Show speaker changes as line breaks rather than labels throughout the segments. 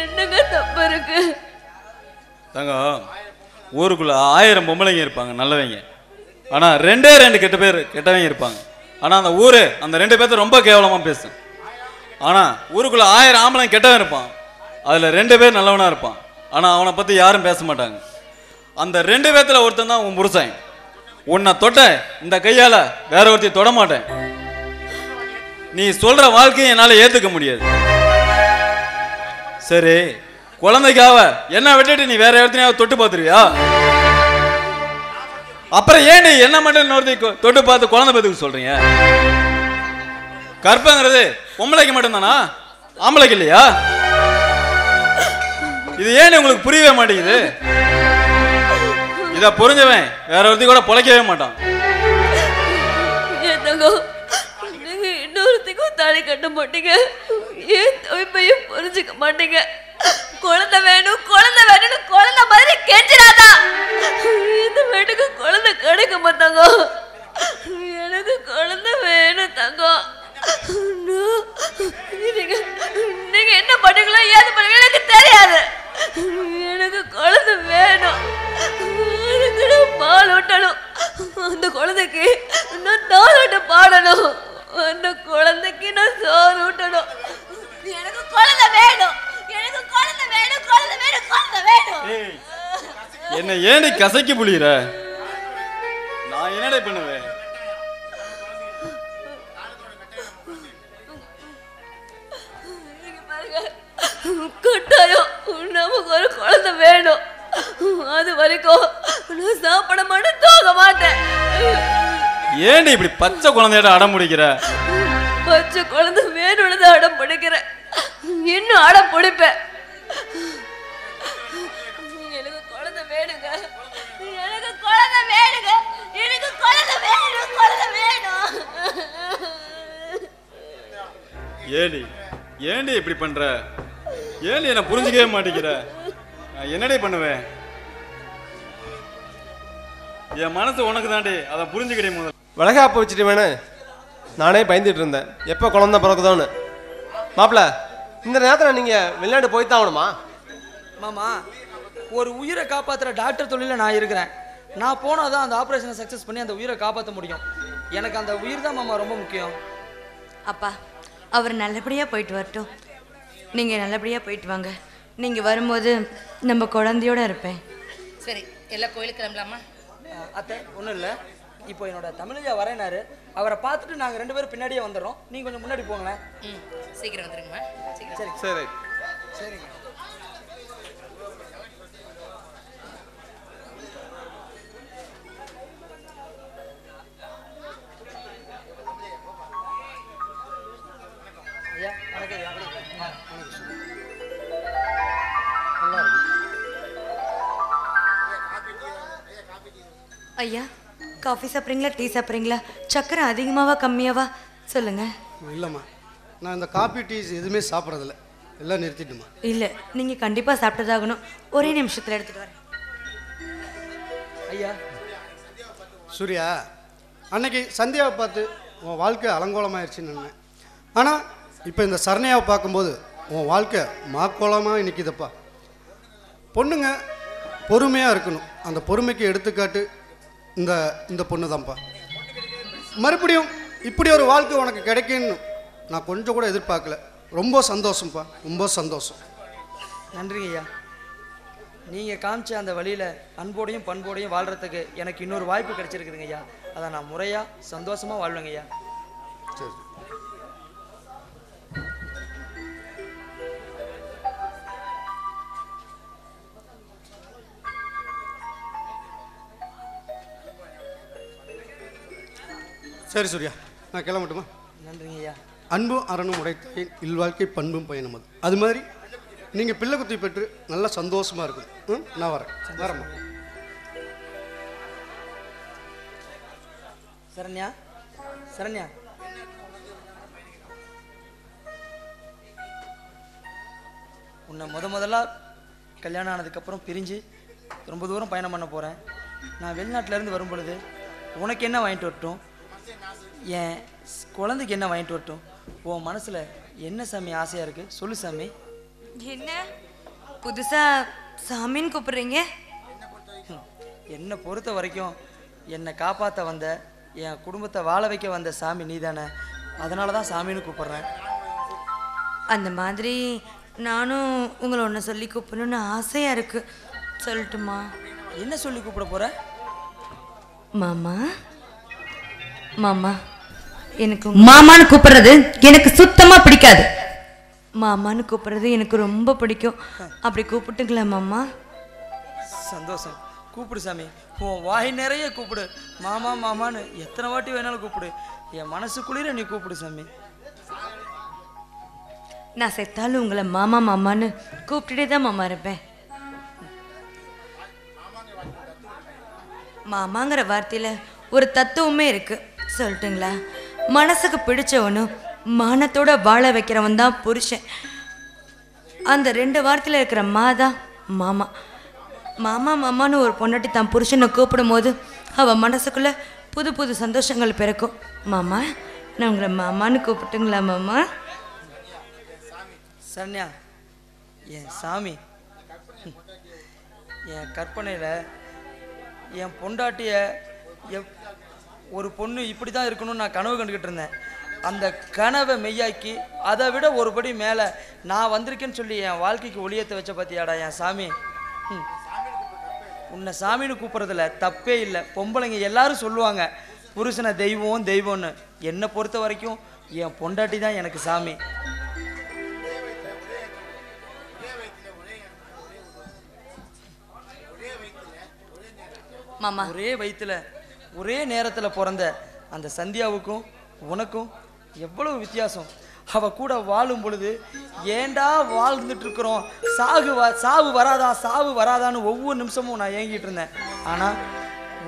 என்னங்க தப்பு இருக்கு?
தங்கம், ஊருக்குள்ள 1000 பொம்பளைங்க இருப்பாங்க நல்லவங்க. ஆனா 2 கெட்ட பேர் கெட்டவங்க இருப்பாங்க. ஆனா அந்த ஊரு அந்த 2 பேர்த்த ரொம்ப கேவலமா பேசும். ஆனா ஊருக்குள்ள 1000 ஆம்பளைங்க கெட்டவன் இருப்பான், அதுல 2 பேர் நல்லவனா இருப்பான். ஆனா அவனை பத்தி யாரும் பேச மாட்டாங்க. அந்த 2 பேர்த்துல ஒருத்தன் தான் உன் புருஷன். உன்னை தொட்ட இந்த கையால வேற ஒருத்தி தொட மாட்டேன். நீ சொல்ற வாழ்க்கையை என்னால ஏத்துக்க முடியாது. சரி, குழந்தைக்காக என்ன விட்டுட்டு நீ வேற இடத்துலயாவது தொட்டு பார்த்துருவியா? அப்புறம் ஏன் நீ என்ன மட்டும் இன்னொருத்தி தொட்டு பார்த்து குழந்தை பேத்துக்கு சொல்றீங்க? கற்பங்கிறது பொம்பளைக்கு மட்டும்தானா, ஆம்பளைக்கு இல்லையா? இது ஏன் உங்களுக்கு புரியவே மாட்டேங்குது? இத புரிஞ்சவன் வேற ஒருத்தி கூட பொழைக்கவே மாட்டான்.
நீங்க இன்னொருத்திக்கும் தாலி கட்ட மாட்டீங்க, ஏன் தவிப்பையும் புரிஞ்சுக்க மாட்டீங்க. குழந்தை வேணும் குழந்தை வேணும்னு குழந்தை மாதிரி கெஞ்சிடாதா? இந்த வீட்டுக்கு குழந்தை கிடைக்க மாட்டாங்க. எனக்கு குழந்தை வேணும் தங்கம். நீங்க என்ன பண்ணுங்களோ ஏது பண்ணுங்களோ எனக்கு தெரியாது. எனக்கு குழந்தை வேணும். அதுக்கு நான் பால் ஊட்டணும். அந்த குழந்தைக்கு நான் தாலாட்ட பாடணும். அந்த குழந்தைக்கு நான் சோறு ஊட்டணும். எனக்கு குழந்தை வேணும். எனக்கு குழந்தை வேணும். குழந்தை வேணும். குழந்தை வேணும்.
என்ன ஏன் கசக்கி புளியற? நான் என்னடா பண்ணுவேன்?
கட்டாயம் நமக்கு ஒரு குழந்தை வேணும். அது வரைக்கும் நான் சாப்பிட மாட்டேன், தூங்க மாட்டேன்.
ஏன் இப்படி பச்சை குழந்தையோட அடம் பிடிக்கிற?
பச்சை குழந்தை வேணும்னு அடம் பிடிக்கிறேன். இன்னும் அடம் பிடிப்பேன். எனக்கு குழந்தை வேணுங்க. எனக்கு குழந்தை வேணுங்க. எனக்கு குழந்தை வேணும். குழந்தை வேணும்.
ஏடி ஏண்டி இப்படி பண்ற? ஏண்டி என்ன புரிஞ்சுக்கவே மாட்டேங்கிற? என்னடே பண்ணுவேன்? என் மனசு உனக்கு தாண்டி, அதை புரிஞ்சுக்கிட்டே முதல்ல.
வளகாப்ப வச்சுட்டு வேணே நானே பயந்துட்டு இருந்தேன், எப்போ குழந்தை பிறக்குதோன்னு. மாப்பிள்ள, இந்த நேரத்தில் நீங்கள் வெளிநாடு போய்தான் ஆகணுமா?
மாமா, ஒரு உயிரை காப்பாற்றுற டாக்டர் தொழிலில் நான் இருக்கிறேன். நான் போனால் தான் அந்த ஆப்ரேஷனை சக்ஸஸ் பண்ணி அந்த உயிரை காப்பாற்ற முடியும். எனக்கு அந்த உயிர் தான் மாமா ரொம்ப முக்கியம்.
அப்பா, அவர் நல்லபடியாக போயிட்டு வரட்டும். நீங்கள் நல்லபடியாக போயிட்டு வாங்க. நீங்கள் வரும்போது நம்ம குழந்தையோடு இருப்பேன்.
சரி, எல்லாம் கோயிலுக்கு கிளம்பலாமா?
அத்தை, ஒன்றும் இல்லை. இப்போ என்னோட தமிழையா வரேனாரு. அவரை பார்த்துட்டு நாங்கள் 2 பேரும் பின்னாடியே வந்துடுறோம். நீங்கள் கொஞ்சம் முன்னாடி போங்களேன்.
சீக்கிரம் வந்துருங்கம்மா.
சரி
சரி
சரிங்க. ஐயா வணக்கம். ஐயா நல்லா இருக்கு.
ஐயா, காஃபி சாப்பிட்றீங்களா, டீ சாப்பிட்றீங்களா? சக்கரை அதிகமாவா கம்மியாவா சொல்லுங்க.
இல்லைம்மா, நான் இந்த காபி டீஸ் எதுவுமே சாப்பிட்றதில்ல, எல்லாம் நிறுத்திட்டுமா.
இல்லை, நீங்கள் கண்டிப்பாக சாப்பிட்டதாகணும். ஒரே நிமிஷத்தில் எடுத்துகிட்டு வரேன்.
ஐயா,
சூர்யா, அன்னைக்கு சந்தியாவை பார்த்து உன் வாழ்க்கை அலங்கோலமாயிருச்சுன்னு நினைனேன். ஆனால் இப்போ இந்த சரணையாவை பார்க்கும்போது உன் வாழ்க்கை மாக்கோலமாக நிற்கிதப்பா. பொண்ணுங்க பொறுமையாக இருக்கணும். அந்த பொறுமைக்கு எடுத்துக்காட்டு இந்த இந்த பொண்ணு தான்ப்பா. மறுபடியும் இப்படி ஒரு வாழ்க்கை உனக்கு கிடைக்குன்னு நான் கொஞ்சம் கூட எதிர்பார்க்கல. ரொம்ப சந்தோஷம்ப்பா, ரொம்ப சந்தோஷம்.
நன்றிங்க ஐயா. நீங்கள் காமிச்ச அந்த வழியில் அன்போடையும் பண்போடையும் வாழ்கிறதுக்கு எனக்கு இன்னொரு வாய்ப்பு கிடைச்சிருக்குதுங்க ஐயா. அதை நான் முறையாக சந்தோஷமாக வாழ்வேங்க ஐயா.
சரி. சரி சூர்யா, நான் கிளம்பட்டுமா?
நன்றிங்க ஐயா.
அன்பும் அரணும் உடைத்தாயின் இல்வாழ்க்கை பண்பும் பயணம் அது. அது மாதிரி நீங்கள் பிள்ளை குத்தி பெற்று நல்லா சந்தோஷமாக இருக்கும். நான் வரேம்மா.
சரண்யா, சரண்யா, உன்னை முதல்ல கல்யாணம் ஆனதுக்கப்புறம் பிரிஞ்சு ரொம்ப தூரம் பயணம் பண்ண போகிறேன். நான் வெளிநாட்டிலேருந்து வரும் பொழுது உனக்கு என்ன வாங்கிட்டு வரட்டும், என் குழந்தைக்கு என்ன வாங்கிட்டு வரட்டும், உன் மனசில் என்ன சாமி ஆசையாக இருக்குது சொல்லு சாமி.
என்ன புதுசா சாமின்னு கூப்பிடுறீங்க?
என்னை பொறுத்த வரைக்கும் என்னை காப்பாற்ற வந்த, என் குடும்பத்தை வாழ வைக்க வந்த சாமி நீ தானே, அதனால தான் சாமின்னு கூப்பிட்றேன்.
அந்த மாதிரி நானும் உங்களை ஒன்று சொல்லி கூப்பிடணும்னு ஆசையாக இருக்கு. சொல்லட்டுமா?
என்ன சொல்லி கூப்பிட போற?
மாமா மாமா. எனக்கு
மாமான்னு கூப்பிடுறது எனக்கு சுத்தமா பிடிக்காது.
மாமான்னு கூப்பிடுறது எனக்கு ரொம்ப பிடிக்கும். அப்படி கூப்பிட்டுங்களா மாமா?
சந்தோஷம். கூப்பிடு சாமி, உன் வாய் நிறைய கூப்பிடு. மாமா மாமான்னு எத்தனை வாட்டி வேணாலும் கூப்பிடு. என் மனசுக்குளிர நீ கூப்பிடு சாமி.
நான் செத்தாலும் உங்களை மாமா மாமான்னு கூப்பிட்டுட்டே தான் மாமா இருப்பேன். மாமாங்கிற வார்த்தையில ஒரு தத்துவமே இருக்கு. சொல்லட்டுங்களா? மனசுக்கு பிடிச்சவனும் மானத்தோட வாழ வைக்கிறவன் தான் புருஷன். அந்த 2 வார்த்தையில இருக்கிற தான் மாமா. மாமா மாமான்னு ஒரு பொண்டாட்டி தான் புருஷனை கூப்பிடும் போது அவள் மனசுக்குள்ள புது புது சந்தோஷங்கள் பிறக்கும். மாமா, நான் உங்களை மாமான்னு கூப்பிட்டுங்களா மாமா?
சரண்யா, என் சாமி, என் கற்பனையில் என் பொண்டாட்டிய ஒரு பொண்ணு இப்படி தான் இருக்கணும்னு நான் கனவு கண்டுக்கிட்டு இருந்தேன். அந்த கனவை மெய்யாக்கி அதை விட ஒரு படி மேலே நான் வந்திருக்கேன்னு சொல்லி என் வாழ்க்கைக்கு ஒளியத்தை வச்ச பார்த்தியாடா என் சாமி. உன்னை சாமின்னு கூப்பிட்றதுல தப்பே இல்லை. பொம்பளைங்க எல்லாரும் சொல்லுவாங்க புருஷனை தெய்வம் தெய்வம்னு. என்னை பொறுத்த வரைக்கும் என் பொண்டாட்டி தான் எனக்கு சாமி.
மாமா,
ஒரே வயிற்றுல ஒரே நேரத்தில் பிறந்த அந்த சந்தியாவுக்கும் உனக்கும் எவ்வளவு வித்தியாசம். அவ கூட வாழும் பொழுது ஏண்டா வாழ்ந்துட்டு இருக்கிறோம், சாவு வராதா சாவு வராதான்னு ஒவ்வொரு நிமிஷமும் நான் ஏங்கிட்டு இருந்தேன். ஆனால்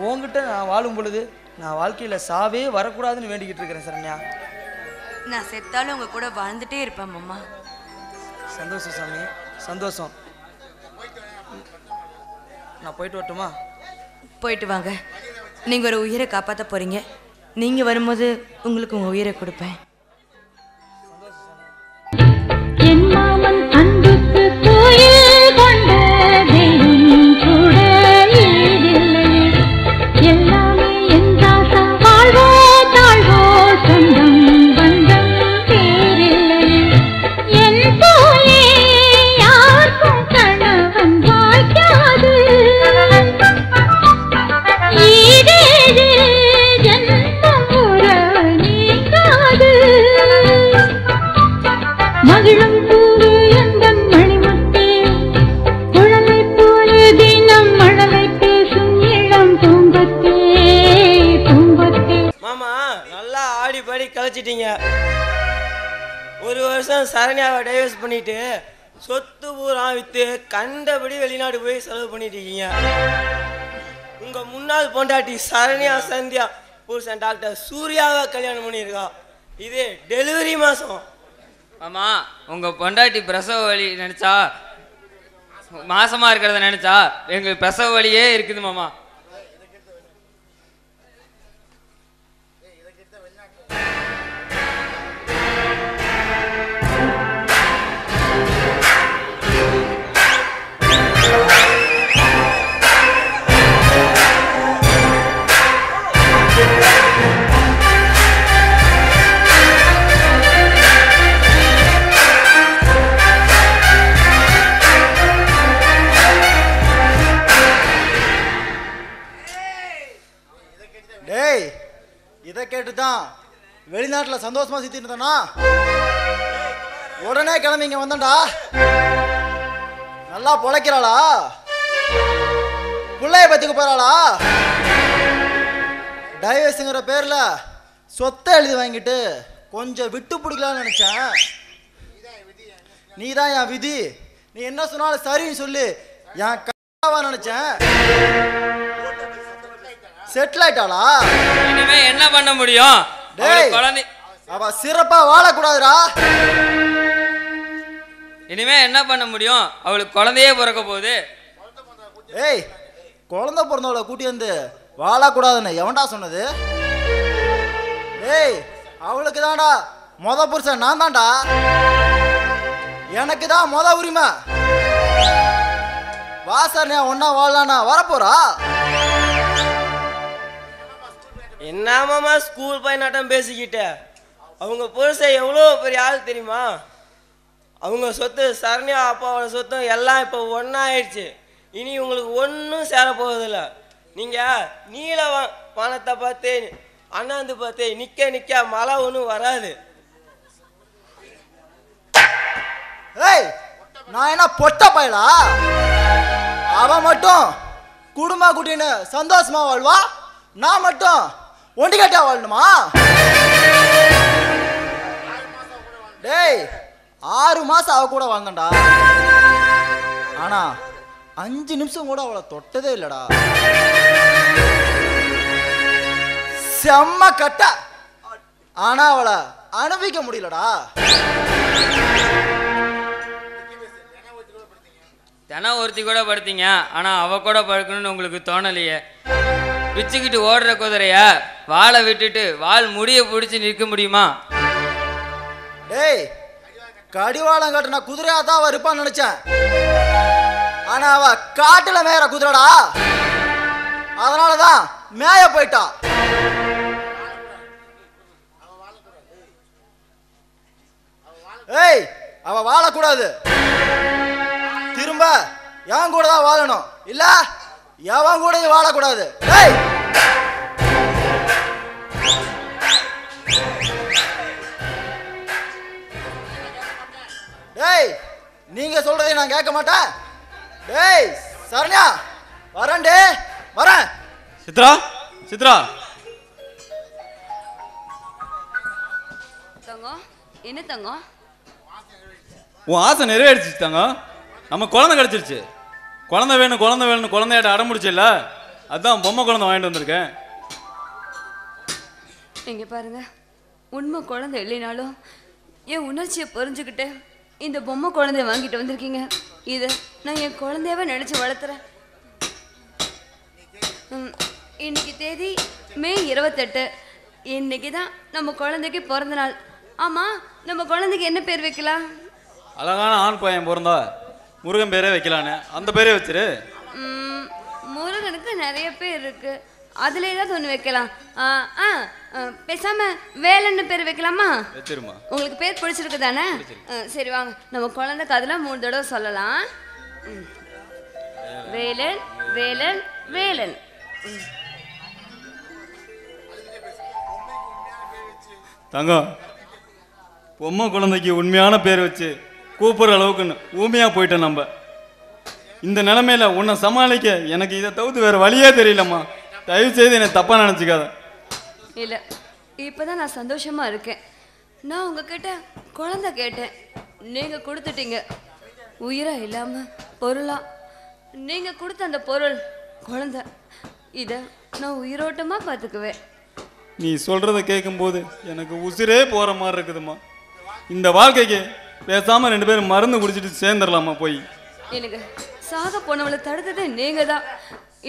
உங்ககிட்ட நான் வாழும் பொழுது நான் வாழ்க்கையில் சாவே வரக்கூடாதுன்னு வேண்டிக்கிட்டு இருக்கிறேன் சரண்யா.
நான் செத்தாலும் உங்க கூட வாழ்ந்துட்டே இருப்பேன் மாமா.
சந்தோஷம் சாமி, சந்தோஷம். நான் போயிட்டு வரட்டுமா?
போயிட்டு வாங்க. நீங்க ஒரு உயிரை காப்பாற்ற போறீங்க. நீங்க வரும்போது உங்களுக்கு உங்க உயிரை கொடுப்பேன்.
என் மாமன் அன்புக்கு கோயில் கொண்ட தெய்வம் கூட ஈடில்லை. எல்லாமே என் தாசா, வாழ்வோ தாழ்வோ சொந்தம் பந்தம் பேரில்லை. என் போலே யாருக்கும் கணவன் வாய்க்காது. ஈடேது ஜன்மம் உறவு நீங்காது. மகிழும் பூவே எந்தன் மணிமுத்தே, குழலை போலே தினம் மழலை பேசும் இளம் பூம்பத்தே பூம்பத்தே.
மாமா, நல்லா ஆடி பாடி கழிச்சிட்டீங்க. ஒரு வருஷம் சரண்யாவை டைவர்ஸ் பண்ணிட்டு சொத்து பூரா விற்று கண்டபடி வெளிநாடு போய் செலவு பண்ணிட்டு இருக்கீங்க. உங்க முன்னாள் பொண்டாட்டி சரண்யா சந்தியா புருஷன் டாக்டர் சூர்யாவை கல்யாணம் பண்ணியிருக்கா. இது டெலிவரி மாதம்.
ஆமாம், உங்கள் பொண்டாட்டி பிரசவ வலி நினச்சா, மாசமாக இருக்கிறத நினச்சா எங்களுக்கு பிரசவ வலியே இருக்குது மாமா.
டேய், இதை கேட்டுதான் வெளிநாட்டில் சந்தோஷமா சுத்திட்டு இருந்தனா உடனே கிளம்பி இங்க வந்தா. நல்லா பொழைக்கிறாளா? பிள்ளைய பத்துக்கு போறாளா? டைவர்ஸுங்கிற பேர்ல சொத்தை எழுதி வாங்கிட்டு கொஞ்சம் விட்டு பிடிக்கலான்னு நினைச்சேன். நீ தான் என் விதி. நீ என்ன சொன்னாலும் சரின்னு சொல்லி என் கவா நினைச்சேன். செட்டில் ஆயிட்டாளா?
இனிமே என்ன பண்ண முடியும்?
டேய்,
குழந்தை
அவ சிறப்பா வாழக்கூடாதுடா.
இனிமே என்ன பண்ண முடியும்? அவளுக்கு குழந்தையே பிறக்க போகுது.
ஏய், குழந்தை பிறந்தவளை கூட்டி வந்து வாழக்கூடாதுன்னு எவன்டா சொன்னது? ஏய், அவளுக்கு தான்டா புருஷன் நான் தான்டா. எனக்கு தான் முத உரிமை. வாசனையா ஒன்னா வாழலானா வரப்போறா?
என்னமாமா ஸ்கூல் பையனாட்டம் பேசிக்கிட்ட? அவங்க புருஷன் எவ்வளோ பெரிய ஆள் தெரியுமா? அவங்க சொத்து சரண்யா அப்பாவோட சொத்தும் எல்லாம் இப்போ ஒன்றாயிடுச்சு. இனி உங்களுக்கு ஒன்றும் சேர போவதில்லை. நீங்கள் நீல வானத்தை பார்த்து அண்ணாந்து பார்த்து நிற்க மழை ஒன்றும் வராது.
ஏய், நான் என்ன பொட்ட பயலா? அவன் மட்டும் குடும்ப குட்டின்னு சந்தோஷமா வாழ்வா, நான் மட்டும் ஒண்டிக்கட்டா வாழணுமா? டேய், 6 மாசம் அவ கூட வாழ்ந்தா, ஆனா 5 நிமிஷம் கூட அவளை தொட்டதே இல்லடா. செம்ம கட்ட, ஆனா அவளை அனுபவிக்க முடியலடா.
தினம் ஒருத்தி கூட படுத்தீங்க, ஆனா அவ கூட படுக்கணும்னு உங்களுக்கு தோணலையே. பிச்சுக்கிட்டு ஓடுற குதிரைய வாழை விட்டுட்டு வால் முடிய பிடிச்சி நிற்க முடியுமா?
டேய், கடிவாளம் கட்டின குதிரையா தான் அவ இருப்பான்னு நினைச்சேன். ஆனா அவ காட்டுல மேயற குதிரைடா. அதனாலதான் மேய போயிட்டா. ஏய், அவ வாழக்கூடாது. திரும்ப எவன் கூட தான் வாழணும், இல்ல எவன் கூட வாழக்கூடாது. ஏய், டேய், நீங்க சொல்றதை நான் கேட்க மாட்டேன். டேய் சரண்யா, வரேன்டே, வரேன்.
சித்ரா, சித்ரா.
தங்கம், என்ன தங்கம்?
உன் ஆசை நிறைவேறிச்சு தங்கம். நம்ம குழந்தை கிடைச்சிருச்சு. குழந்தை வேணும் குழந்தை வேணும்னு குழந்தையாட்ட அடம் முடிச்சில்ல, அதான் பொம்மை குழந்தை வாங்கிட்டு வந்திருக்கேன்.
இங்க பாருங்க, உண்மை குழந்தை இல்லைனாலும் என் உணர்ச்சியை புரிஞ்சுக்கிட்டு இந்த பொம்மை குழந்தைய வாங்கிட்டு வந்திருக்கீங்க. இதை நான் என் குழந்தையாவே நினைச்சு வளர்த்துறேன். இன்னைக்கு தேதி மே 28. இன்னைக்கு தான் நம்ம குழந்தைக்கு பிறந்த நாள். ஆமா, நம்ம குழந்தைக்கு என்ன பேர் வைக்கலாம்?
அழகான ஆண் பையன் பிறந்தா முருகன் பேரே வைக்கலான்னு அந்த பேரே வச்சிரு.
முருகனுக்கு நிறைய பேர் இருக்கு, அதுல ஏதாவது ஒன்று வைக்கலாம். பேசாம வேலன்னு பேர் வைக்கலாமா?
வச்சிருமா.
உங்களுக்கு பேர் பிடிச்சிருக்கு தானே? சரி வாங்க, நம்ம குழந்தைக்கு அதெல்லாம் 3 தடவை சொல்லலாம். வேலன் வேலன் வேலன்.
தங்கம், பொம்மை குழந்தைக்கு உண்மையான பேர் வச்சு கூப்பிடுற அளவுக்கு ஊமையா போயிட்டேன். நம்ம இந்த நிலைமையில உன்னை சமாளிக்க எனக்கு இதை தவிர்த்து வேற வழியே தெரியலம்மா. தயவு செய்து என்னை தப்பா நினைச்சுக்காத.
இல்ல, இப்பதான் நான் சந்தோஷமா இருக்கேன். நான் உங்ககிட்ட குழந்தை கேட்டேன், நீங்க கொடுத்துட்டீங்க. உயிரா இல்லாம பொருளா நீங்க கொடுத்த அந்த பொருள் குழந்தை. இத நான் உயிரோட்டமா பார்த்துக்குவேன்.
நீ சொல்றத கேட்கும்போது எனக்கு உசிரே போற மாதிரி இருக்குதுமா. இந்த வாழ்க்கைக்கு பேசாம 2 பேரும் மருந்து குடிச்சிட்டு சேர்ந்துடலாமா போய்?
எனக்கு சாக போனவளை தடுத்ததே நீங்க தான்.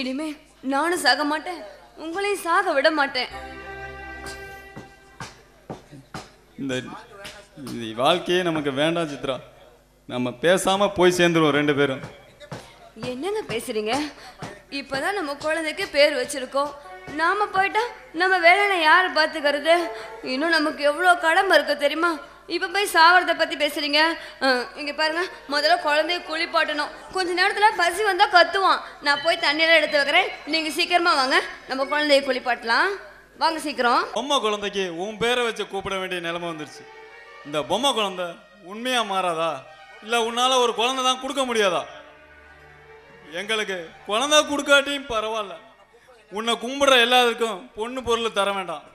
இனிமே நானும் சாக மாட்டேன், உங்களையும் சாக விட மாட்டேன்.
இந்த வாழ்க்கையே நமக்கு வேண்டாம் சித்ரா. நம்ம பேசாம போய் சேர்ந்துருவோம் 2 பேரும்.
என்னங்க பேசுறீங்க? இப்பதான் நம்ம குழந்தைக்கு பேர் வச்சிருக்கோம். நாம போயிட்டா நம்ம வேலையை யார் பார்த்துக்கிறது? இன்னும் நமக்கு எவ்வளோ கடமை இருக்கு தெரியுமா? இப்போ போய் சாவறதை பற்றி பேசுறீங்க. இங்கே பாருங்க, முதல்ல குழந்தைய குளிப்பாட்டணும். கொஞ்ச நேரத்தில் பசி வந்தால் கத்துவான். நான் போய் தண்ணியெல்லாம் எடுத்து வைக்கிறேன், நீங்கள் சீக்கிரமா வாங்க, நம்ம குழந்தைய குளிப்பாட்டலாம். வாங்க சீக்கிரம்.
பொம்மை குழந்தைக்கு உன் பேரை வச்சு கூப்பிட வேண்டிய நிலைமை வந்துருச்சு. இந்த பொம்மை குழந்தை உண்மையா மாறாதா? இல்லை உன்னால ஒரு குழந்தை தான் கொடுக்க முடியாதா? எங்களுக்கு குழந்தை கொடுக்காட்டியும் பரவாயில்ல, உன்னை கும்பிடுற எல்லாருக்கும் பொண்ணு பொருள் தர வேண்டாம்.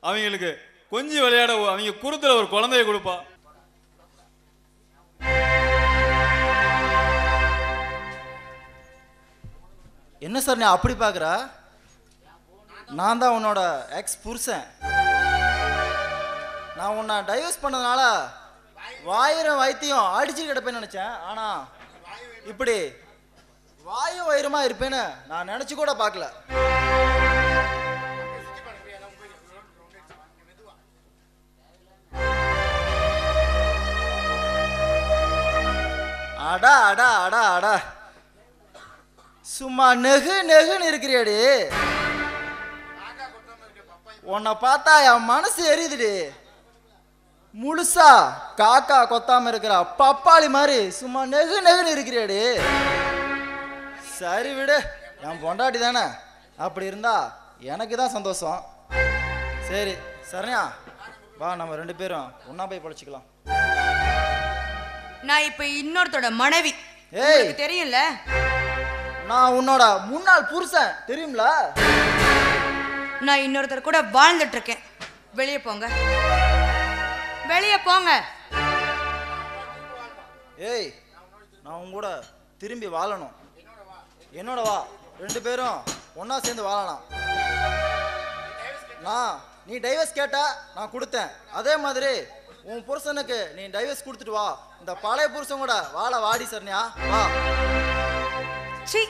அவங்களுக்கு கொஞ்சம் விளையாட அவங்க குருத்துல ஒரு குழந்தைய கொடுப்பா.
என்ன சார் நீ அப்படி பார்க்குற? நான் தான் உன்னோட எக்ஸ் புருஷன். நான் உன்னை டைவர்ஸ் பண்ணதுனால வாயிரம் வைத்தியம் அடிச்சு கிடப்பேன்னு நினச்சேன். ஆனால் இப்படி வாயும் வயிறுமா இருப்பேன்னு நான் நினச்சி கூட பார்க்கல. அடா அடா அடா அடா சும்மா நெகு நெகுன்னு இருக்கிறியாடி. உன்னை பார்த்தா என் மனசு எரியுதுடி. முழுசா காக்கா கொத்தாம இருக்கிற பப்பாளி மாதிரி சும்மா நெகு நெகுன்னு இருக்கிறியாடி. சரி விடு, என் பொண்டாட்டி தானே, அப்படி இருந்தா எனக்கு தான் சந்தோஷம். சரி சரண்யா, வா நம்ம 2 பேரும் ஒன்னா போய் பழச்சிக்கலாம்.
நான் இப்ப இன்னொருத்தோட மனைவி.
ஏய்,
உங்களுக்கு தெரியும்ல?
நான் உன்னோட முன்னாள் புருஷன், தெரியும்ல?
நான் இன்னொருத்தர் கூட வாழ்ந்துட்டு இருக்கேன். வெளியே போங்க, வெளியே போங்க.
ஏய், நான் உன் கூட திரும்பி வாழணும். என்னோட வா, 2 பேரும் ஒன்னா சேர்ந்து வாழலாம். நீ டைவர்ஸ் கேட்டா நான் கொடுத்தேன், அதே மாதிரி உன் புருஷனுக்கு நீ டைவர்ஸ் கொடுத்துட்டு வா. இந்த பழைய புருஷன் கூட வாழ வாடி சரண்யா, வா.
சீ,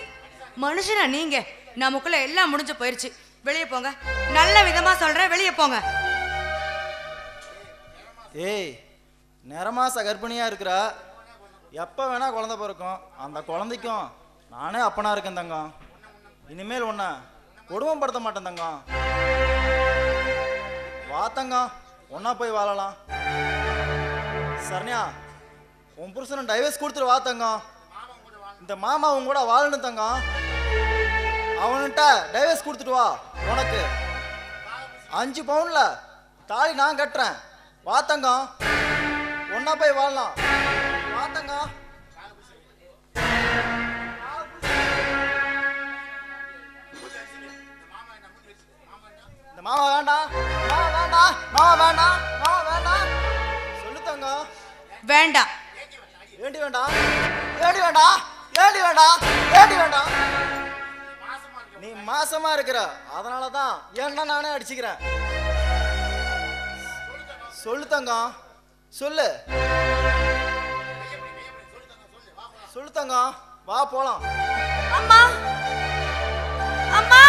மனுஷனா நீங்க? நமக்குள்ள எல்லாம் முடிஞ்சு போயிருச்சு. வெளியே போங்க, நல்ல விதமா சொல்றேன், வெளியே போங்க.
ஏய், நிறமாச கர்ப்பிணியா இருக்கிற, எப்போ வேணா குழந்தை பிறக்கும். அந்த குழந்தைக்கும் நானே அப்பனா இருக்கேன் தங்கம். இனிமேல் உன்னை கொடுமைப்படுத்த மாட்டேன் தங்கம். வா தங்கம், ஒன்னா போய் வாழலாம். சரண்யா, உன் புருஷனை டைவர்ஸ் கொடுத்துட்டு வா தங்கம். இந்த மாமா உன் கூட வாழணும் தங்கம். அவன்கிட்ட டைவர்ஸ் கொடுத்துட்டு வா. உனக்கு 5 பவுன்ல தாலி நான் கட்டுறேன். வா தங்கம், ஒன்னா போய் வாழலாம். வா தங்கம். இந்த மாமா வேண்டாம், மாமா வேண்டாம், மாமா வேண்டாம், மாமா வேண்டாம். சொல்லு தங்கம்.
வேண்டாம்.
ஏண்டி வேண்டாம்? ஏண்டி வேண்டாம்? ஏண்டி வேண்டாம்? ஏண்டி வேண்டாம்? நீ மாசமா இருக்கிற, அதனால தான் என்ன நானே அடிச்சுக்கிறேன். சொல்லு தங்கம், சொல்லு. சொல்லு தங்கம், வா போலாம்.
அம்மா, அம்மா.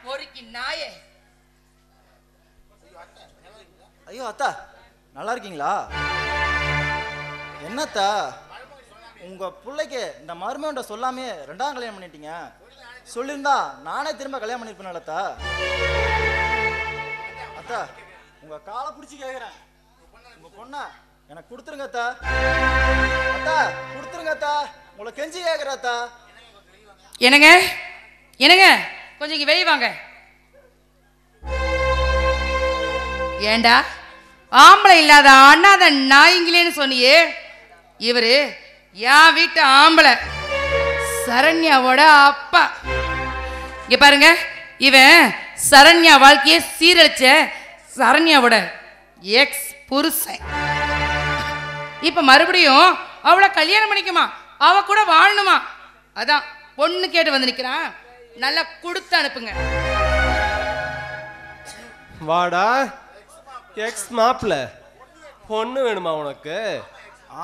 பொறுக்கி நாயே.
ஐயோ அத்தா, நல்லா இருக்கீங்களா? என்னத்தா, உங்க பிள்ளைக்கு இந்த மருமகன்ட்ட சொல்லாமே 2ஆம் கல்யாணம் பண்ணிட்டீங்க. சொல்லியிருந்தா நானே திரும்ப கல்யாணம் பண்ணிருப்பேன் அத்தா. அத்தா, உங்க காலை பிடிச்சி கேட்குறேன், உங்க பொண்ணை எனக்கு கொடுத்துருங்க அத்தா. அத்தா கொடுத்துருங்க அத்தா, உங்களை கெஞ்சி கேட்குறேன் அத்தா.
என்னங்க என்னங்க, கொஞ்சம் இங்க வெளியே வாங்க. ஏண்டா ஆம்பளை இல்லாத அண்ணாத நாய்ங்களேன்னு சொன்னியே, இவரு என் வீட்டு ஆம்பளை, சரண்யாவோட அப்பா. இங்க பாருங்க, இவன் சரண்யா வாழ்க்கையை சீரழிச்ச சரண்யாவோட எக்ஸ் புருஷன். இப்ப மறுபடியும் அவளை கல்யாணம் பண்ணிக்குமா, அவ கூட வாழணுமா. அதான் பொண்ணு கேட்டு வந்து நிக்கிறான். நல்லா கொடுத்து அனுப்புங்க.
வாடா எக்ஸ் மாப்பிள்ள, பொண்ணு வேணுமா உனக்கு?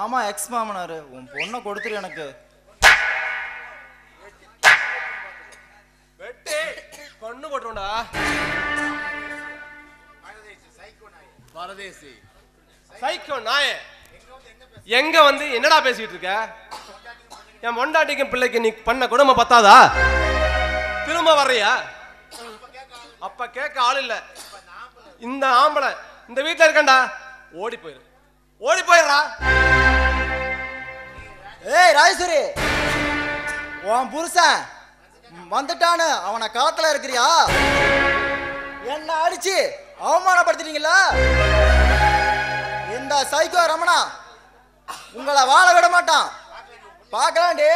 ஆமா எக்ஸ் மாமனாரு, உன் பொண்ணை கொடுத்துரு எனக்கு.
வெட்டி பொண்ணு போட்டோம்டா. வரதேசி சைக்கோ நாயே, எங்க வந்து என்னடா பேசிட்டு இருக்க? என் பொண்டாட்டிக்கும் பிள்ளைக்கு நீ பண்ண கொடுமை பத்தாதா? திரும்ப வர்றியா? அப்ப கேட்க ஆள் இல்ல. இந்த ஆம்பளை இந்த வீட்டுல இருக்கண்டா, ஓடி போயிரு, ஓடி போயிடுறா.
ஏய் ராஜேஸ்வரி, உன் புருஷன் வந்துட்டான்னு அவனை காத்துல இருக்கிறியா? என்ன அடிச்சு அவமானப்படுத்திட்டீங்களா? இந்த சைக்கோ ரமணா உங்களை வாழ விட மாட்டான். பார்க்கலாண்டி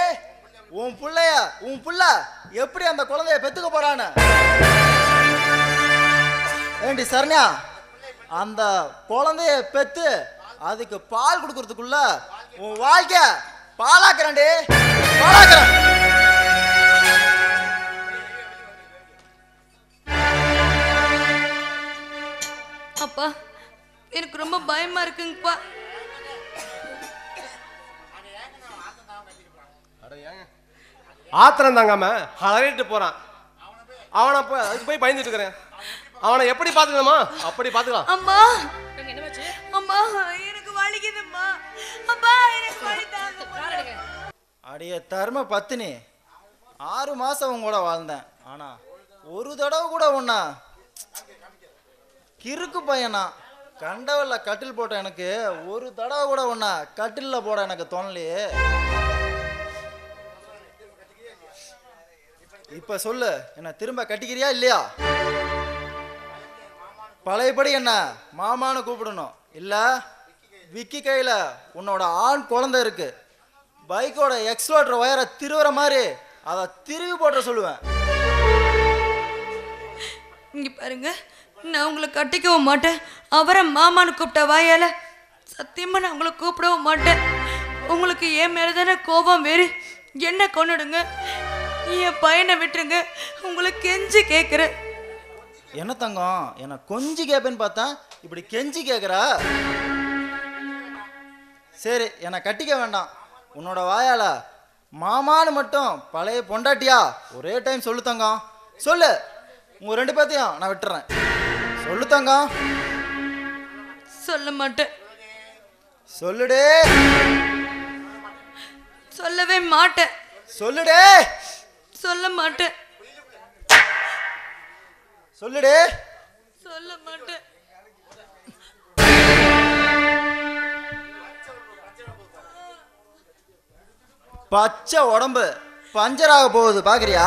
உன் புள்ள எப்படி அந்த குழந்தைய பெத்துக்க போறான்னு. ஏண்டி சரண்யா, அந்த குழந்தைய பெத்து அதுக்கு பால் கொடுக்கறதுக்குள்ள உன் வாழ்க்கை பாலாக்குறேன்டி, பாலாக்குறேன்.
அப்பா, எனக்கு ரொம்ப பயமா இருக்குங்கப்பா.
ஆத்திரம் தாங்காம அலறிட்டு போறான். அவனை அதுக்கு போய் பயந்துட்டு இருக்கிறேன். அவனை எப்படி பாத்துக்கணுமா அப்படி பாத்துக்கலாம்.
அம்மா, அம்மா, எனக்கு வலிக்குதும்மா. அப்பா எனக்கு வலி தாங்க முடியல.
அடிய தர்ம பத்தினி 6 மாசம் உன் கூட வாழ்ந்தேன். ஆனா ஒரு தடவை கூட ஒண்ணா கிறுக்கு பையனா கண்டவல்ல கட்டில் போட்ட எனக்கு ஒரு தடவை கூட ஒண்ணா கட்டில்ல போட எனக்கு தோணலையே. இப்ப சொல்லு, என்ன திரும்ப கட்டிக்கிறியா இல்லையா? பழையபடி என்ன மாமான்னு கூப்பிடணும். இல்ல விக்கி கையில உன்னோட ஆண் குழந்தை இருக்கு, பைக்கோட எக்ஸ்லோட்டர் வயரை திருவுற மாதிரி அதை திருவி போட்ட சொல்லுவேன்.
இங்க பாருங்க, நான் உங்களை கட்டிக்கவும் மாட்டேன். அவரை மாமான்னு கூப்பிட்ட வாயால சத்தியமா நான் உங்களை கூப்பிடவும் மாட்டேன். உங்களுக்கு என் மேல தானே கோபம் வேறு. என்ன கொன்னுடுங்க, என் பையனை விட்டுருங்க. உங்களை கெஞ்சி கேட்குறேன்.
என்ன தங்கம், என்ன கொஞ்சி கேட்பேன்னு பார்த்தா இப்படி கெஞ்சி கேட்குறா? சரி, என்னை கட்டிக்க வேண்டாம். உன்னோட வாயால மாமான்னு மட்டும் பழைய பொண்டாட்டியா ஒரே டைம் சொல்லு தங்கம். சொல்லு, உங்க 2 பேர்த்தையும் நான் விட்டுறேன். சொல்லு தங்கம்.
சொல்ல மாட்டேன்.
சொல்லுடே.
சொல்லவே மாட்டேன்.
சொல்லுடே.
சொல்ல மாட்டேன்.
சொல்லுடே.
சொல்ல மாட்டேன்.
பச்சை உடம்பு பஞ்சராக போகுது பாக்குறியா?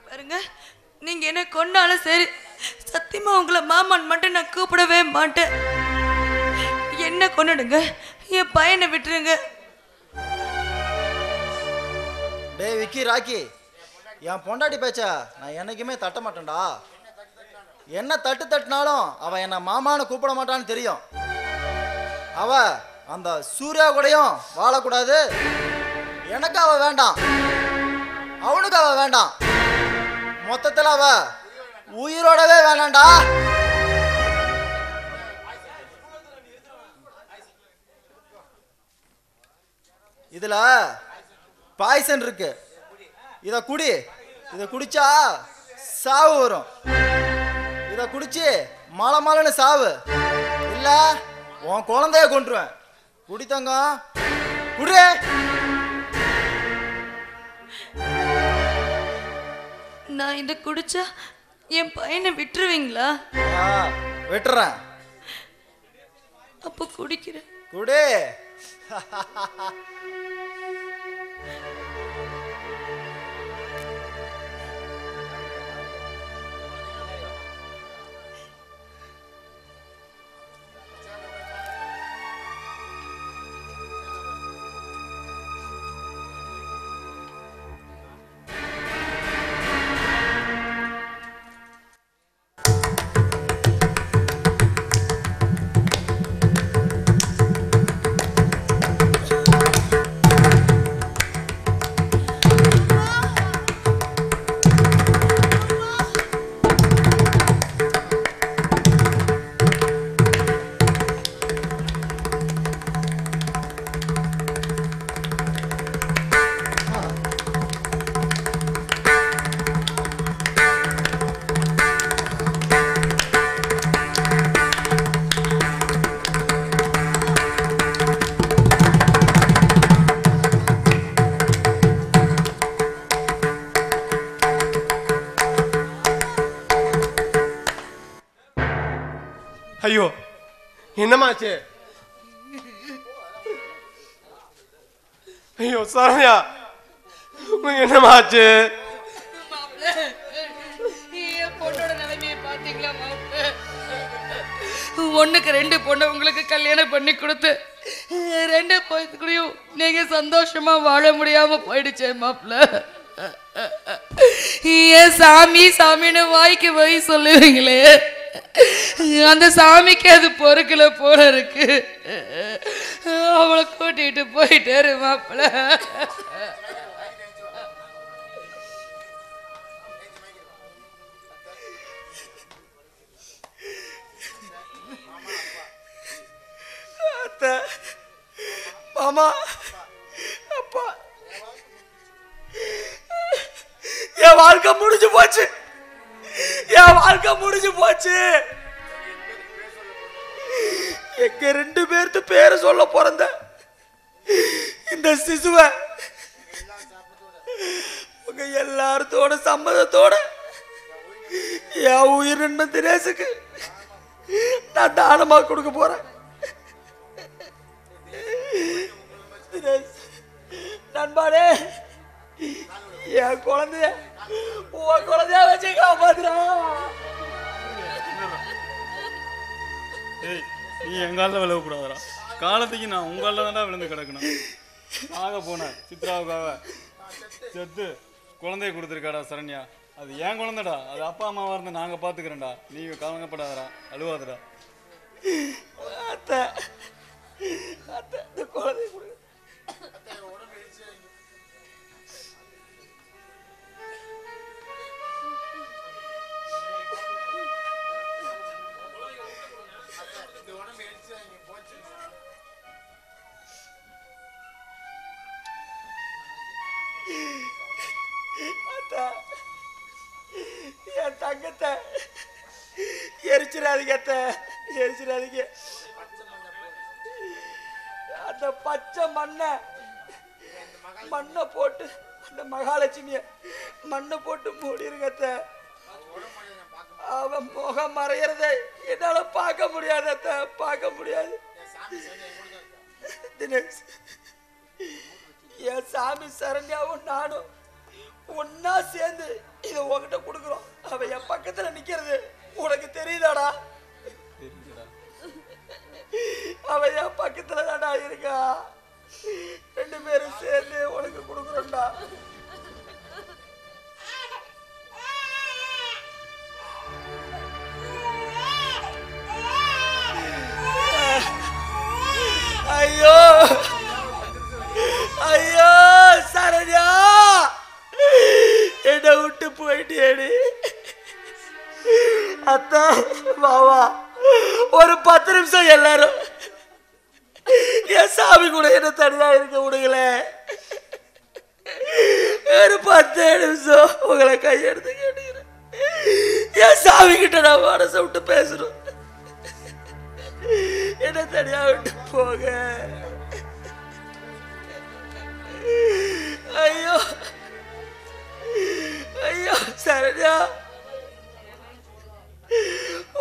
பாருங்க, நீங்க என்ன கொண்டாலும் சரி, சத்தியமா உங்களை மாமான் மட்டும் நான் கூப்பிடவே மாட்டேன். என்ன கொண்டுடுங்க, என் பையனை விட்டுருங்க.
டே விக்கி ராக்கி, என் பொண்டாட்டி பேச்சா நான் என்னைக்குமே தட்ட மாட்டேன்டா. என்ன தட்டினாலும் அவ என்ன மாமான்னு கூப்பிட மாட்டான்னு தெரியும். அவ அந்த சூர்யா கூடயும் வாழக்கூடாது. எனக்கு அவ வேண்டாம், அவனுக்கு அவ வேண்டாம். மொத்தத்தில் அவ உயிரோடவே வேணாண்டா. இதுல பாய்சன் இருக்கு, இத குடி. இத குடிச்சா சாவு வரும். இத குடிச்சு மலமலன்னு சாவு, இல்ல உன் குழந்தைய கொன்றுவேன். குடி தங்கம், குடி.
நான் இதை குடிச்சா என் பையனை விட்டுருவீங்களா?
விட்டுறேன்.
அப்போ குடிக்கிறேன்.
குடி.
ஐயோ, என்னமாச்சு? ஐயோ சரண்யா, உனக்கு என்னமாச்சு?
பொண்ணோட நிலைமையை பாத்தீங்களா மாப்பிள்ள? 1க்கு 2 பொண்ணை உங்களுக்கு கல்யாணம் பண்ணி கொடுத்து 2 பொண்ணுகளையும் நீங்க சந்தோஷமா வாழ முடியாம போயிடுச்சே மாப்பிள்ள. ஏன் சாமி சாமின்னு வாய்க்கு போய் சொல்லுவீங்களே, அந்த சாமிக்கு அது பொறுக்கல போல இருக்கு. அவளை கூட்டிட்டு போயிட்டாரு மாப்பிள்ள.
மாமா, அப்பா, என் வாழ்க்கை முடிஞ்சு போச்சு. என் வாழ்க்கை முடிஞ்சு போச்சு.
எங்க 2 பேர்த்து பேரை சொல்ல பிறந்த இந்த சிசுவை உங்க எல்லாரத்தோட சம்மதத்தோட என் உயிர் நண்பன் தினேசுக்கு நான் தானமா கொடுக்க போறேன். நண்பானே, என் குழந்தைய உன் குழந்தைய வச்சு காப்பாத்துறா.
நீ எங்கால விழுவக்கூடாதா? காலத்துக்கு நான் உங்கால தான்டா விழுந்து கிடக்கணும். ஆக போனேன் சித்ராவுக்காக செத்து குழந்தைய கொடுத்துருக்காடா சரண்யா. அது ஏன் குழந்தைடா, அது அப்பா அம்மாவா இருந்து நாங்க பாத்துக்கிறேன்டா. நீங்க கவலைப்படாதடா, அழுவாதடா.
அத்தை அத்தை இந்த குழந்தைய கொடு. என் தங்கத்தை எரிச்சிடாதீங்க அத்தை, எரிச்சிடாதீங்க. அந்த பச்சை மண்ணை போட்டு அந்த மகாலட்சுமிய மண்ணை போட்டு மூடிருங்க அத்தை. அவன் முகம் மறையறதை என்னால பார்க்க முடியாது அத்தை, பார்க்க முடியாது. தினேஷ், என் சாமி சரண்யாவும் நானும் ஒன்னா சேர்ந்து இதை உங்ககிட்ட கொடுக்குறோம். அவ என் பக்கத்துல நிக்கிறது உனக்கு தெரியுதாடா? அவ என் பக்கத்துல தான்டா இருக்கா. 2 பேரும் சேர்ந்து உனக்கு கொடுக்குறோம்டா. ஐயோ ஐயோ சரண்யா, என்ன விட்டு போயிட்டேடி. அத்தா வாவா, ஒரு 10 நிமிஷம் எல்லாரும் என் சாமி கூட என்ன தனியா இருக்க விடுங்கள. ஒரு 10 நிமிஷம் உங்களை கையெடுத்து கேட்டுக்கிறேன். என் சாமி கிட்ட நான் மனசை விட்டு பேசணும். என்ன தனியா விட்டு போக. ஐயோ ஐயோ சரண்யா,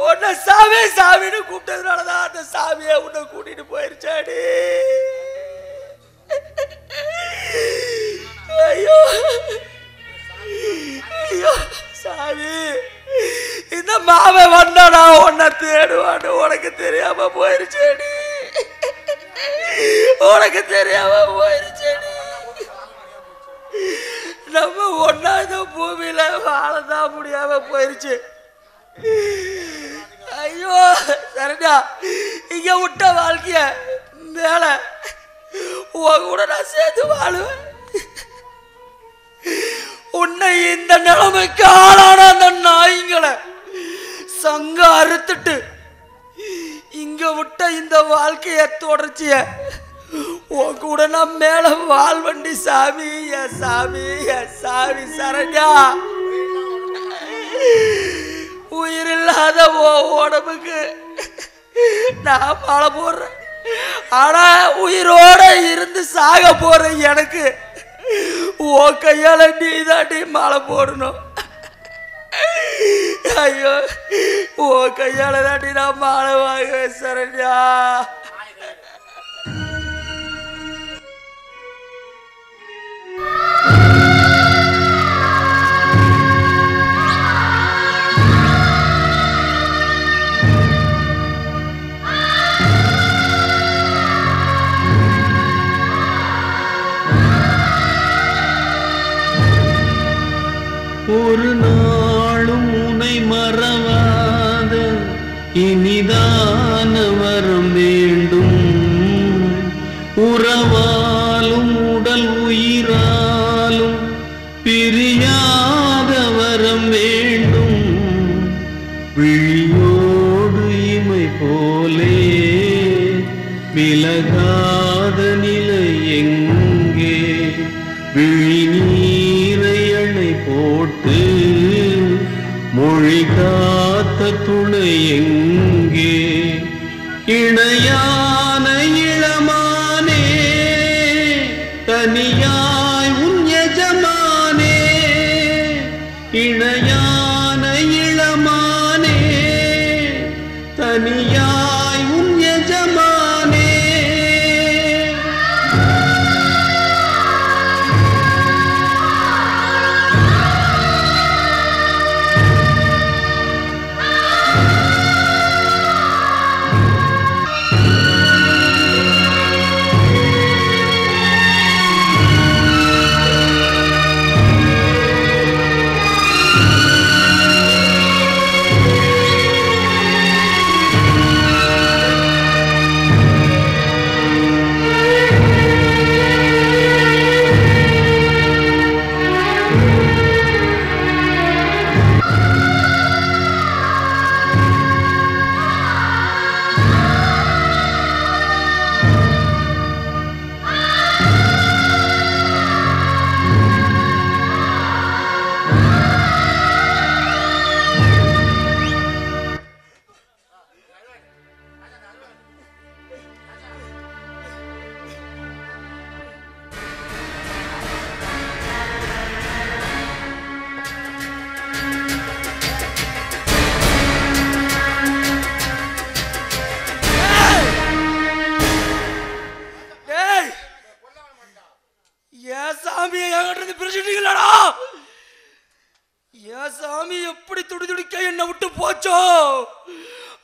உன்னை சாமி சாமின்னு கூப்பிட்டதுனாலதான் அந்த சாமியை உன்னை கூட்டிட்டு போயிருச்சாடி. ஐயோ ஐயோ சாமி, இந்த மாவை வந்தானா உன்னை தேடுவான்னு உனக்கு தெரியாம போயிருச்சேடி, உனக்கு தெரியாம போயிருச்சேடி. நம்ம ஒன்னா இந்த பூமியில வாழதான் முடியாம போயிருச்சு. ஐயோ சரண்யா, இங்க விட்ட வாழ்க்கைய மேல உன் கூட நான் சேர்த்து வாழுவேன். உன்னை இந்த நிலைமைக்கு ஆளான அந்த நாய்களை சங்க அறுத்துட்டு இங்க விட்ட இந்த வாழ்க்கைய தொடர்ச்சிய உன் கூட நான் மேல வாழ்வண்டி சாமி. என் சாமி, என் சாமி சரண்யா, உயிரில்லாத உடம்புக்கு நான் மாலை போடுறேன். ஆனா உயிரோட இருந்து சாக போற எனக்கு உன் கையால நீ தாண்டி மாலை போடணும். ஐயோ, உன் கையால தாண்டி நான் மாலை வாங்குவேன் சரண்யா.
ஒரு நாளும் உனை மறவாத இனிதான வரம் வேண்டும். உறவாலும் உடல் உயிராலும் பிரியாத வரம் வேண்டும். விழியோடு இமை போலே விலகாத நிலை எங்கே? விழி நீரை அணை போட்டு மொழி காத்த துணை எங்கே? இணையா தனியாய் உன் எஜமானே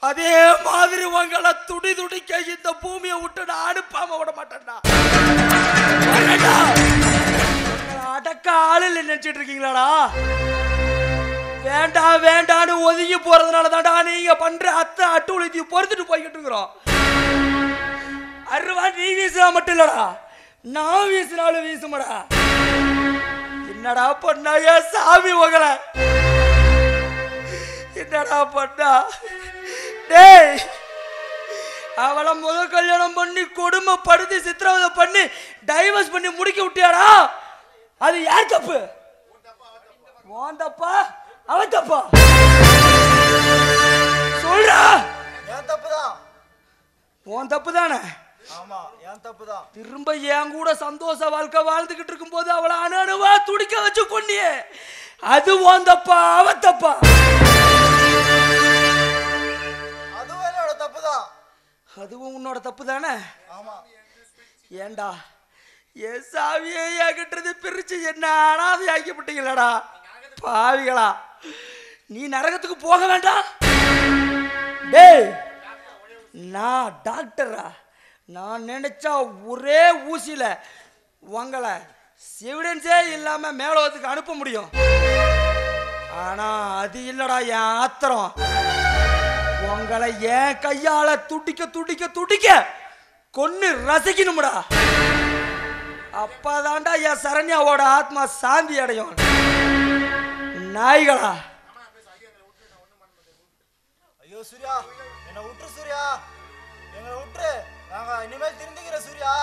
அதே மாதிரி உங்களை துடி துடிக்க இந்த பூமியை விட்டு நான் அனுப்பாம விட மாட்டேன்டா. அடக்க ஆளு நினைச்சிட்டு இருக்கீங்களாடா? வேண்டாம் வேண்டான்னு ஒதுங்கி போறதுனால தான்டா நீங்க பண்ற அத்தை அட்டுவலத்தையும் பொறுத்துட்டு போய்கிட்டு இருக்கிறோம். அருவா நீ வீசுனா மட்டும் இல்லடா, நான் வீசினாலும் வீசுமடா. என்னடா பண்ணா ஏன் சாமி உங்களை? என்னடா பண்ணா? டேய், அவளை முதல் கல்யாணம் பண்ணி கொடுமைப்படுத்தி சித்திரவதை பண்ணி டைவர்ஸ் பண்ணி முடிக்க விட்டியாடா? அது யார் தப்பு? உன் தப்பா அவன் தப்பா? சொல்றா.
என் தப்புதான்.
உன் தப்பு தானே?
ஆமா, என் தப்புதான்.
திரும்ப என் கூட சந்தோஷ வாழ்க்கை வாழ்ந்துகிட்டு இருக்கும் போது அவளை அணுவா துடிக்க வச்சு கொன்னியே, அது உன் தப்பா அவன் தப்பா? அதுவும் உன்னோட தப்பு தானே? ஏண்டா என் சாவியை என்கிட்ட பிரிச்சு என்ன அனாதை ஆக்கிப்பட்டீங்களடா பாவிகளா. நீ நரகத்துக்கு போக வேண்டாம். டேய், நான் டாக்டரா? நான் நினைச்சா ஒரே ஊசியில உங்களை எவிடன்ஸே இல்லாம மேலோகத்துக்கு அனுப்ப முடியும். ஆனா அது இல்லடா என் ஆத்திரம். உங்களை என் கையால துடிக்க துடிக்க துடிக்க கொன்னு ரசிக்கணும்டா. அப்பதான்டா என் சரண்யாவோட ஆத்மா சாந்தி அடையும். நாய்களா.
ஐயோ சூர்யா, என்ன விட்டுரு சூர்யா, எங்களை விட்டுரு. நாங்க இனிமேல் திருந்திக்கிற சூர்யா,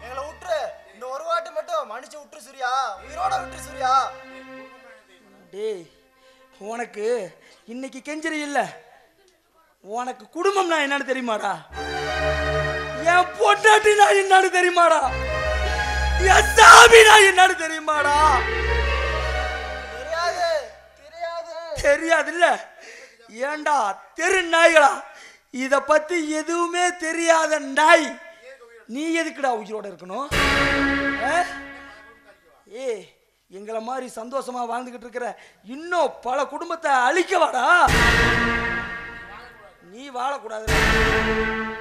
எங்களை விட்டுரு. இந்த ஒரு வாட்டி மட்டும் மன்னிச்சு விட்டுரு சூர்யா, உயிரோட விட்டுரு சூர்யா.
டேய், உனக்கு இன்னைக்கு கெஞ்சரி இல்ல, உனக்கு குடும்பம்னா என்னன்னு தெரியுமாடா? என் பொண்டாட்டி நான் என்னன்னு தெரியுமாடா? என் சாமி நான் என்னன்னு தெரியுமாடா?
தெரியாது தெரியாது
தெரியாது இல்ல? ஏண்டா தெரு நாய்களா, இத பத்தி எதுவுமே தெரியாத நாய் நீ எதுக்குடா உயிரோட இருக்கணும்? ஏ, எங்களை மாதிரி சந்தோஷமா வாழ்ந்துகிட்டு இருக்கிற இன்னும் பல குடும்பத்தை அழிக்கவாடா? நீ வாழக்கூடாது,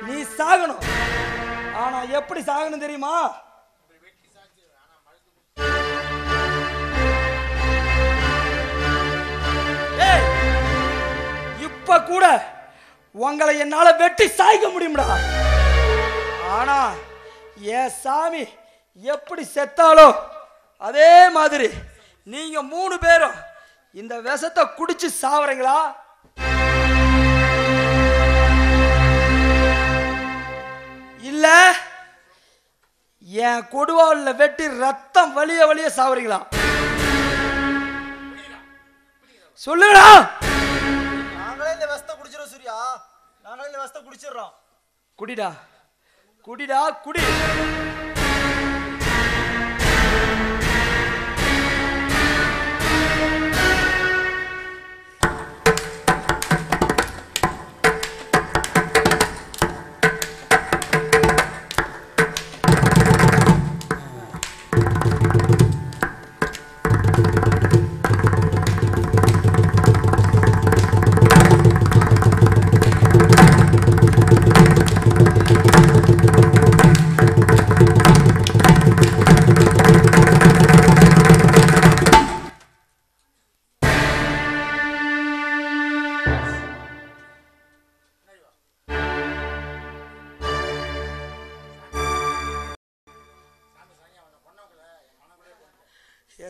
நீ சாகணும். ஆனா எப்படி சாகணும் தெரியுமா? இப்ப கூட உங்களை என்னால வெட்டி சாய்க்க முடியும்டா. ஆனா என் சாமி எப்படி செத்தாலோ அதே மாதிரி நீங்க 3 பேரும் இந்த விஷத்தை குடிச்சு சாவறீங்களா? இல்ல என் கொடுவாள்ல வெட்டி ரத்தம் வலிய வலிய சாவறீங்களா? சொல்லுடா.
நாங்களே இந்த விஷத்தை குடிச்சிரோம் சூர்யா, நாங்களே இந்த விஷத்தை குடிச்சிடுறோம்.
குடிடா குடிடா குடி.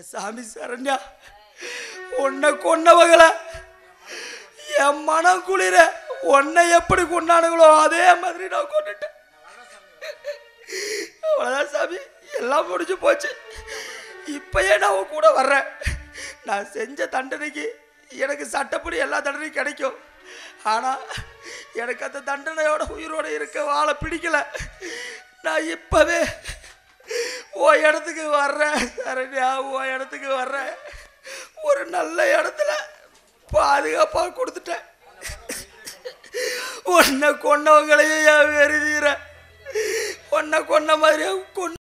சாமி சரண்யா, உன்னை கொன்னவங்கள என் மனம் குளிர உன்னை எப்படி கொண்டானுங்களோ அதே மாதிரி நான் கொண்டுட்டேன். அவ்வளோதான் சாமி, எல்லாம் முடிஞ்சு போச்சு. இப்பயே நான் உன் கூட வர்றேன். நான் செஞ்ச தண்டனைக்கு எனக்கு சட்டப்படி எல்லா தண்டனையும் கிடைக்கும். ஆனால் எனக்கு அந்த தண்டனையோட உயிரோடு இருக்க வாழ பிடிக்கல. நான் இப்போவே உன் இடத்துக்கு வர்றேன் சரண்யா, உன் இடத்துக்கு வர்றேன். ஒரு நல்ல இடத்துல பாதுகாப்பாக கொடுத்துட்டேன். உன்னை கொன்னவங்களையும் என் வெறுதீர உன்னை கொன்ன மாதிரியே கொண்டு